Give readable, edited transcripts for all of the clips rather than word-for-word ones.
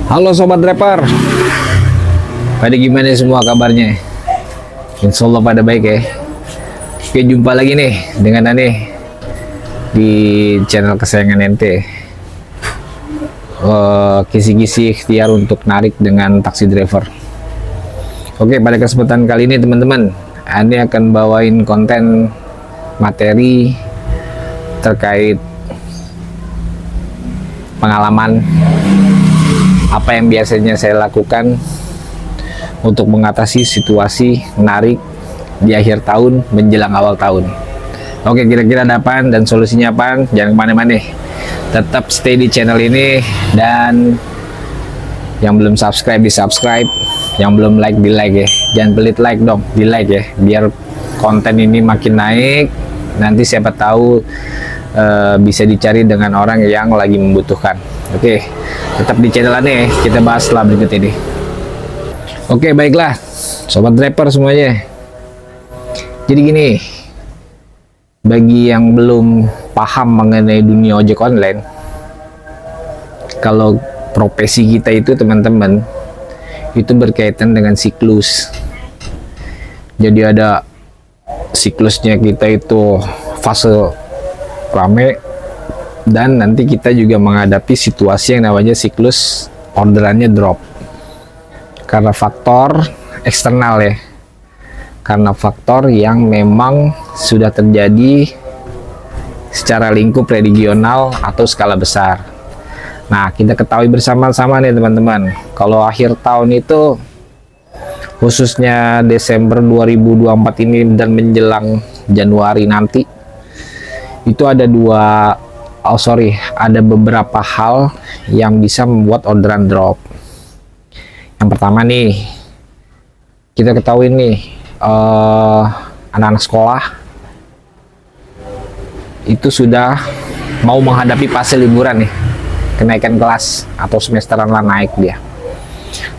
Halo Sobat Driver, pada gimana semua kabarnya? Insya Allah pada baik ya. Oke, jumpa lagi nih dengan Ane di channel kesayangan ente. Kisi-kisi ikhtiar untuk narik dengan taksi driver. Oke, pada kesempatan kali ini teman-teman, Ane akan bawain konten materi terkait pengalaman apa yang biasanya saya lakukan untuk mengatasi situasi menarik di akhir tahun menjelang awal tahun. Oke, kira-kira ada apaan dan solusinya apaan? Jangan kemana-mana, tetap stay di channel ini, dan yang belum subscribe di subscribe, yang belum like di like ya. Jangan pelit like dong, di like ya, biar konten ini makin naik. Nanti siapa tahu bisa dicari dengan orang yang lagi membutuhkan. Oke, tetap di channel ini, kita bahas setelah berikut ini. Oke, baiklah Sobat Driver semuanya. Jadi gini, bagi yang belum paham mengenai dunia ojek online, kalau profesi kita itu teman-teman, itu berkaitan dengan siklus. Jadi ada siklusnya kita itu fase rame, dan nanti kita juga menghadapi situasi yang namanya siklus orderannya drop karena faktor eksternal ya, karena faktor yang memang sudah terjadi secara lingkup regional atau skala besar. Nah, kita ketahui bersama-sama nih teman-teman, kalau akhir tahun itu khususnya Desember 2024 ini dan menjelang Januari nanti, itu ada ada beberapa hal yang bisa membuat orderan drop. Yang pertama nih, kita ketahui nih, anak-anak sekolah itu sudah mau menghadapi fase liburan nih, kenaikan kelas atau semesteran lah naik dia.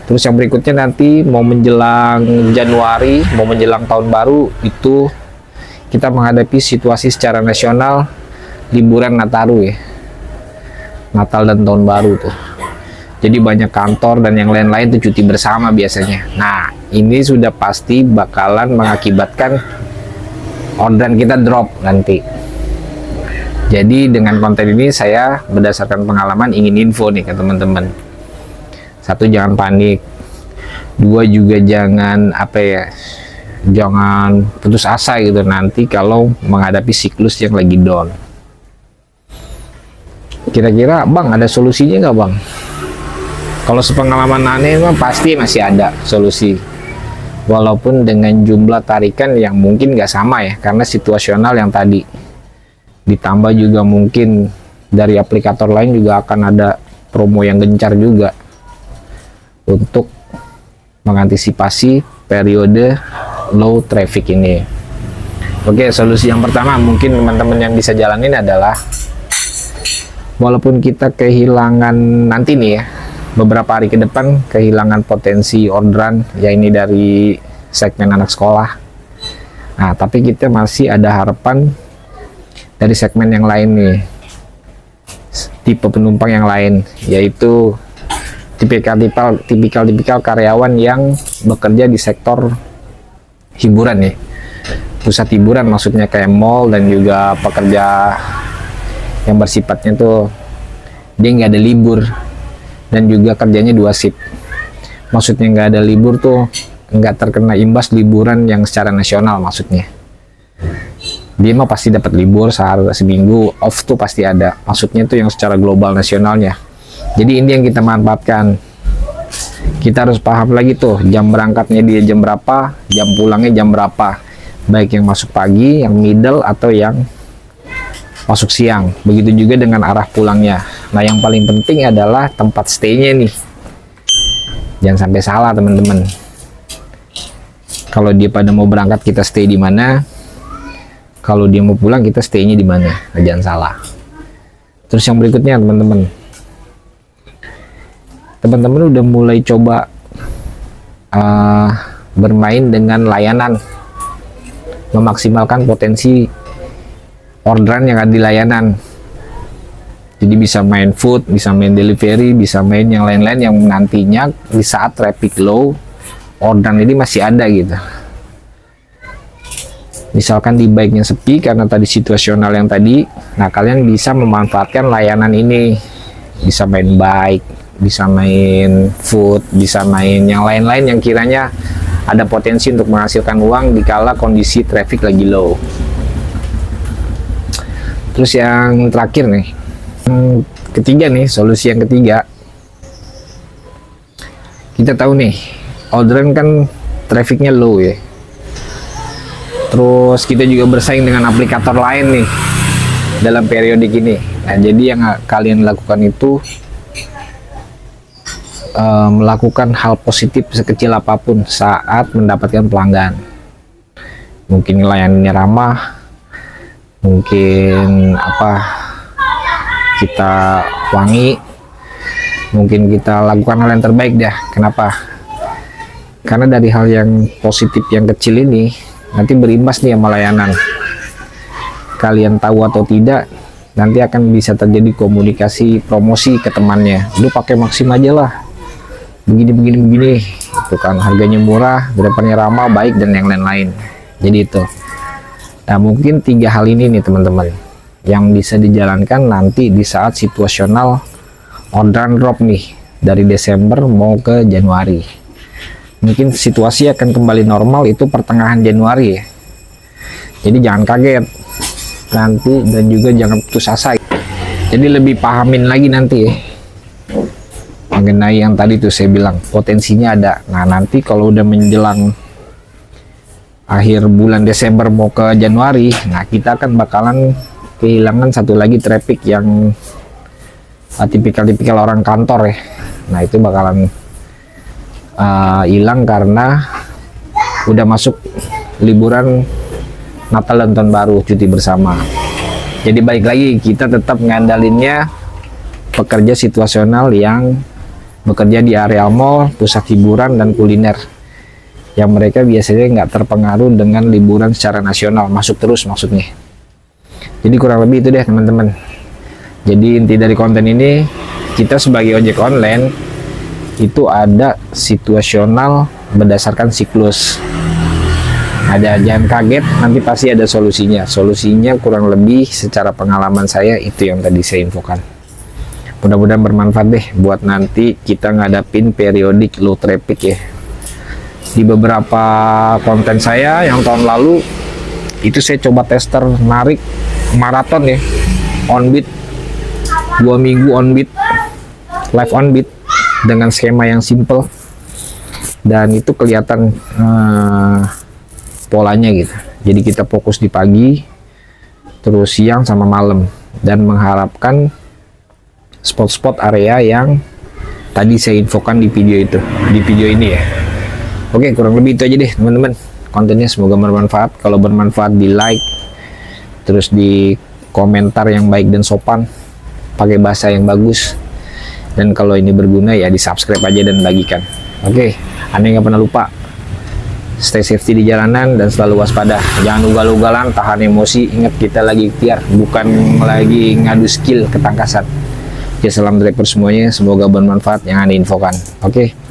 Terus yang berikutnya nanti mau menjelang Januari, mau menjelang tahun baru, itu kita menghadapi situasi secara nasional liburan Nataru ya, Natal dan tahun baru tuh. Jadi banyak kantor dan yang lain-lain tuh cuti bersama biasanya. Nah, ini sudah pasti bakalan mengakibatkan orderan kita drop nanti. Jadi dengan konten ini saya berdasarkan pengalaman ingin info nih ke teman-teman. Satu, jangan panik. Dua, juga jangan jangan putus asa gitu nanti kalau menghadapi siklus yang lagi down. Kira-kira Bang ada solusinya nggak Bang? Kalau sepengalaman Ane mah pasti masih ada solusi, walaupun dengan jumlah tarikan yang mungkin nggak sama ya, karena situasional yang tadi, ditambah juga mungkin dari aplikator lain juga akan ada promo yang gencar juga untuk mengantisipasi periode low traffic ini. Oke, solusi yang pertama mungkin teman-teman yang bisa jalanin adalah, walaupun kita kehilangan nanti nih ya, beberapa hari ke depan kehilangan potensi orderan ya, ini dari segmen anak sekolah. Nah, tapi kita masih ada harapan dari segmen yang lain nih, tipe penumpang yang lain, yaitu tipikal karyawan yang bekerja di sektor hiburan nih, pusat hiburan maksudnya, kayak mall, dan juga pekerja yang bersifatnya tuh dia nggak ada libur dan juga kerjanya 2 shift. Maksudnya nggak ada libur tuh nggak terkena imbas liburan yang secara nasional, maksudnya dia mah pasti dapat libur sehari seminggu off tuh pasti ada, maksudnya tuh yang secara global nasionalnya. Jadi ini yang kita manfaatkan. Kita harus paham lagi tuh jam berangkatnya dia jam berapa, jam pulangnya jam berapa, baik yang masuk pagi, yang middle, atau yang masuk siang. Begitu juga dengan arah pulangnya. Nah, yang paling penting adalah tempat stay-nya nih, jangan sampai salah teman-teman. Kalau dia pada mau berangkat kita stay di mana, kalau dia mau pulang kita stay-nya di mana, nah, jangan salah. Terus yang berikutnya teman-teman udah mulai coba bermain dengan layanan, memaksimalkan potensi orderan yang ada di layanan. Jadi bisa main food, bisa main delivery, bisa main yang lain-lain yang nantinya di saat traffic low, orderan ini masih ada gitu. Misalkan di bike-nya sepi karena tadi situasional yang tadi, nah kalian bisa memanfaatkan layanan ini. Bisa main bike, bisa main food, bisa main yang lain-lain yang kiranya ada potensi untuk menghasilkan uang dikala kondisi traffic lagi low. Terus yang terakhir nih, ketiga nih, solusi yang ketiga, kita tahu nih orderan kan trafficnya low ya, terus kita juga bersaing dengan aplikator lain nih dalam periodik ini. Nah jadi yang kalian lakukan itu melakukan hal positif sekecil apapun saat mendapatkan pelanggan. Mungkin layanannya ramah, mungkin kita wangi, mungkin kita lakukan hal yang terbaik dah. Kenapa? Karena dari hal yang positif yang kecil ini nanti berimbas nih sama layanan. Kalian tahu atau tidak, nanti akan bisa terjadi komunikasi promosi ke temannya. Lu pakai Maxim aja lah, begini itu kan harganya murah, depannya ramah, baik, dan yang lain-lain. Jadi itu. Nah mungkin 3 hal ini nih teman-teman yang bisa dijalankan nanti di saat situasional orderan drop nih dari Desember mau ke Januari. Mungkin situasi akan kembali normal itu pertengahan Januari ya. Jadi jangan kaget nanti, dan juga jangan putus asa. Jadi lebih pahamin lagi nanti ya mengenai yang tadi tuh saya bilang potensinya ada. Nah nanti kalau udah menjelang akhir bulan Desember mau ke Januari, nah kita akan bakalan kehilangan satu lagi traffic yang tipikal-tipikal orang kantor ya. Nah itu bakalan hilang karena udah masuk liburan Natal dan Tahun Baru, cuti bersama. Jadi balik lagi, kita tetap ngandalinnya pekerja situasional yang bekerja di area mall, pusat hiburan, dan kuliner, yang mereka biasanya nggak terpengaruh dengan liburan secara nasional, masuk terus maksudnya. Jadi kurang lebih itu deh teman-teman. Jadi inti dari konten ini, kita sebagai ojek online itu ada situasional berdasarkan siklus. Jangan kaget, nanti pasti ada solusinya. Solusinya kurang lebih secara pengalaman saya itu yang tadi saya infokan. Mudah-mudahan bermanfaat deh buat nanti kita ngadapin periodik low traffic ya. Di beberapa konten saya yang tahun lalu itu saya coba tester narik maraton ya, on beat 2 minggu on beat, live on beat dengan skema yang simple, dan itu kelihatan polanya gitu. Jadi kita fokus di pagi, terus siang sama malam, dan mengharapkan spot-spot area yang tadi saya infokan di video itu, di video ini ya. Oke, kurang lebih itu aja deh teman-teman kontennya. Semoga bermanfaat. Kalau bermanfaat di like, terus di komentar yang baik dan sopan, pakai bahasa yang bagus, dan kalau ini berguna ya di subscribe aja dan bagikan. Oke, aneh nggak pernah lupa, stay safety di jalanan dan selalu waspada. Jangan ugal-ugalan, tahan emosi. Ingat kita lagi ikhtiar, bukan lagi ngadu skill ketangkasan. Oke, salam driver semuanya, semoga bermanfaat yang Anda infokan. Oke.